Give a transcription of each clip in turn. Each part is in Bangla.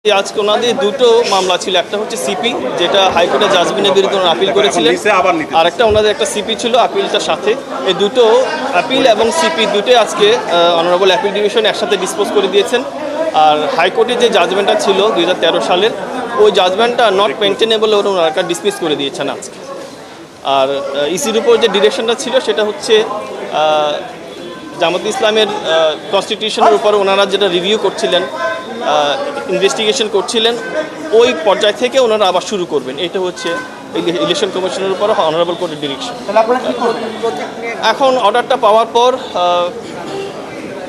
আজকে ওনাদের দুটো মামলা ছিল, একটা হচ্ছে সিপি যেটা হাইকোর্টের জাজমেন্টের বিরুদ্ধে ওনারা আপিল করেছিলেন, আর একটা ওনাদের একটা সিপি ছিল আপিলটার সাথে। এই দুটো আপিল এবং সিপি দুটোই আজকে অনারেবল অ্যাপিল ডিভিশন একসাথে ডিসপোজ করে দিয়েছেন। আর হাইকোর্টে যে জাজমেন্টটা ছিল 2013 সালের, ওই জাজমেন্টটা নট মেনটেনেবল ওনারা ডিসমিস করে দিয়েছেন আজকে। আর ইসির উপর যে ডিরেকশনটা ছিল সেটা হচ্ছে জামাত ইসলামের কনস্টিটিউশনের উপর ওনারা যেটা রিভিউ করছিলেন, ইনভেস্টিগেশন করছিলেন, ওই পর্যায় থেকে ওনারা আবার শুরু করবেন। এটা হচ্ছে ইলেকশন কমিশনের উপর অনারেবল কোর্টের ডিরেকশন। এখন অর্ডারটা পাওয়ার পর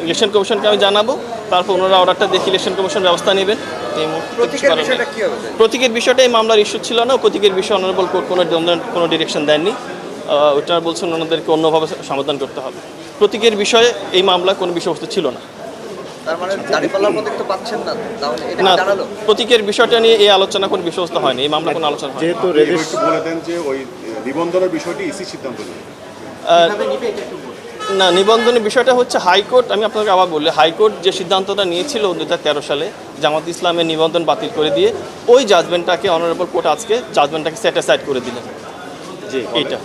ইলেকশন কমিশনকে আমি জানাবো, তারপর ওনারা অর্ডারটা দেখে ইলেকশন কমিশন ব্যবস্থা নেবেন। প্রতীকের বিষয়টা এই মামলার ইস্যু ছিল না, প্রতীকের বিষয়ে অনারেবল কোর্ট কোনো ডিরেকশন দেননি। ওটা বলছেন ওনাদেরকে অন্যভাবে সমাধান করতে হবে। প্রতীকের বিষয়ে এই মামলা কোনো বিষয়বস্তু ছিল না। না, প্রতীকের বিষয়টা নিয়ে এই আলোচনা কোনো বিষয়বস্তু হয়নি, এই মামলা কোনো আলোচনা হয়নি। না, নিবন্ধনের বিষয়টা হচ্ছে হাইকোর্ট, আমি আপনাকে আবার বললি, হাইকোর্ট যে সিদ্ধান্তটা নিয়েছিল 2013 সালে জামাত ইসলামের নিবন্ধন বাতিল করে দিয়ে, ওই জাজমেন্টটাকে অনারেবল কোর্ট আজকে জাজমেন্টটাকে সেট অ্যাসাইড করে দিলেন। এইটা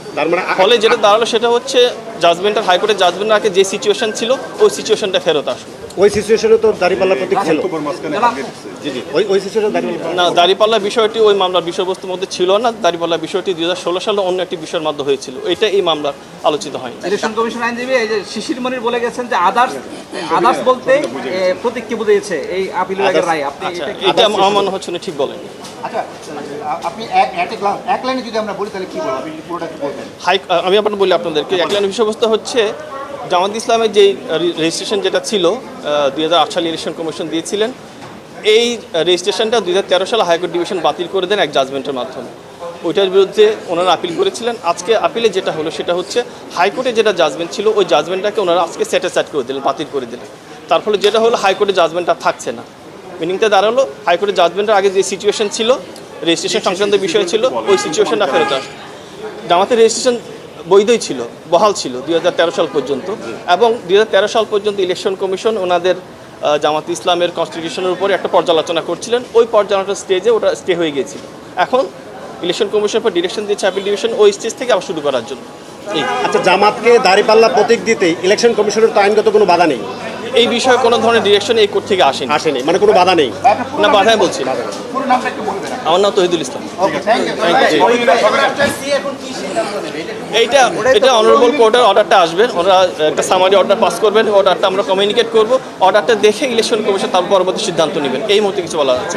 ফলে যেটা দাঁড়ালো সেটা হচ্ছে জাজমেন্টের, হাইকোর্টের জাজমেন্টের আগে যে সিচুয়েশন ছিল ওই সিচুয়েশনটা ফেরত আসলো। ওই সিচুয়েশনে তো দাঁড়িপাল্লা প্রতীক ছিল। ওই সিচুয়েশনে না, দাঁড়িপাল্লা বিষয়টি ওই মামলার বিষয়বস্তুর মধ্যে ছিল না। দাঁড়িপাল্লা বিষয়টি 2016 সালে অন্য একটি বিষয়ের মধ্যে হয়েছিল, এটা এই মামলার আলোচিত হয়নি। ইলেকশন কমিশন আইনজীবী এই যে শিশির মনির বলে গেছেন যে আদার্স বলতে প্রতীককে বুঝিয়েছে এই আপিলের আগের রায়। আপনি এটা আমার মনে হচ্ছে না ঠিক বলেন। আচ্ছা, আপনি এক লাইনে যদি আমরা বলি তাহলে কি বলবো, আপনি পুরোটা কি বলবেন? আমি আপনার বলি আপনাদেরকে, এক লাইনের বিষয়বস্তু হচ্ছে জামাত ইসলামের যে রেজিস্ট্রেশন যেটা ছিল 2008 সালে ইলেকশন কমিশন দিয়েছিলেন, এই রেজিস্ট্রেশনটা 2013 সালে হাইকোর্ট ডিভিশন বাতিল করে দেন এক জাজমেন্টের মাধ্যমে। ওইটার বিরুদ্ধে ওনারা আপিল করেছিলেন। আজকে আপিলে যেটা হলো সেটা হচ্ছে হাইকোর্টে যেটা জাজমেন্ট ছিল ওই জাজমেন্টটাকে ওনারা আজকে সেট অ্যাসাইড করে দিলেন, বাতিল করে দিলেন। তার ফলে যেটা হলো হাইকোর্টের জাজমেন্টটা থাকছে না। মিনিংটা দাঁড়ালো হাইকোর্টের জাজমেন্টের আগে যে সিচুয়েশন ছিল, রেজিস্ট্রেশন সংক্রান্ত বিষয় ছিল, ওই সিচুয়েশনটা ফেরত আসে। জামাতের রেজিস্ট্রেশন বৈধই ছিল, বহাল ছিল 2013 সাল পর্যন্ত, এবং 2013 সাল পর্যন্ত ইলেকশন কমিশন ওনাদের জামাত ইসলামের কনস্টিটিউশনের উপরে একটা পর্যালোচনা করছিলেন। ওই পর্যালোচনার স্টেজে ওটা স্টে হয়ে গিয়েছিল। এখন ইলেকশন কমিশন পর ডিরেকশন দিয়েছে আপিল ডিভিশন ওই স্টেজ থেকে আবার শুরু করার জন্য। আচ্ছা, জামাতকে দাঁড়িপাল্লা প্রতীক দিতে ইলেকশন কমিশনের তো আইনগত কোনো বাধা নেই? এই বিষয়ে কোনো ধরনের ডিরেকশন এই কোর্ট থেকে আসেনি, মানে কোনো বাধা নেই? না, বাধাই বলছি না। আমার নাম তহিদুল ইসলাম। এটা অনারেবল কোর্টের অর্ডারটা আসবেন, ওরা একটা সামারি অর্ডার পাস করবেন, অর্ডারটা আমরা কমিউনিকেট করব, অর্ডারটা দেখে ইলেকশন কমিশন তার পরবর্তী সিদ্ধান্ত নেবেন। এই মুহূর্তে কিছু বলা যাচ্ছে।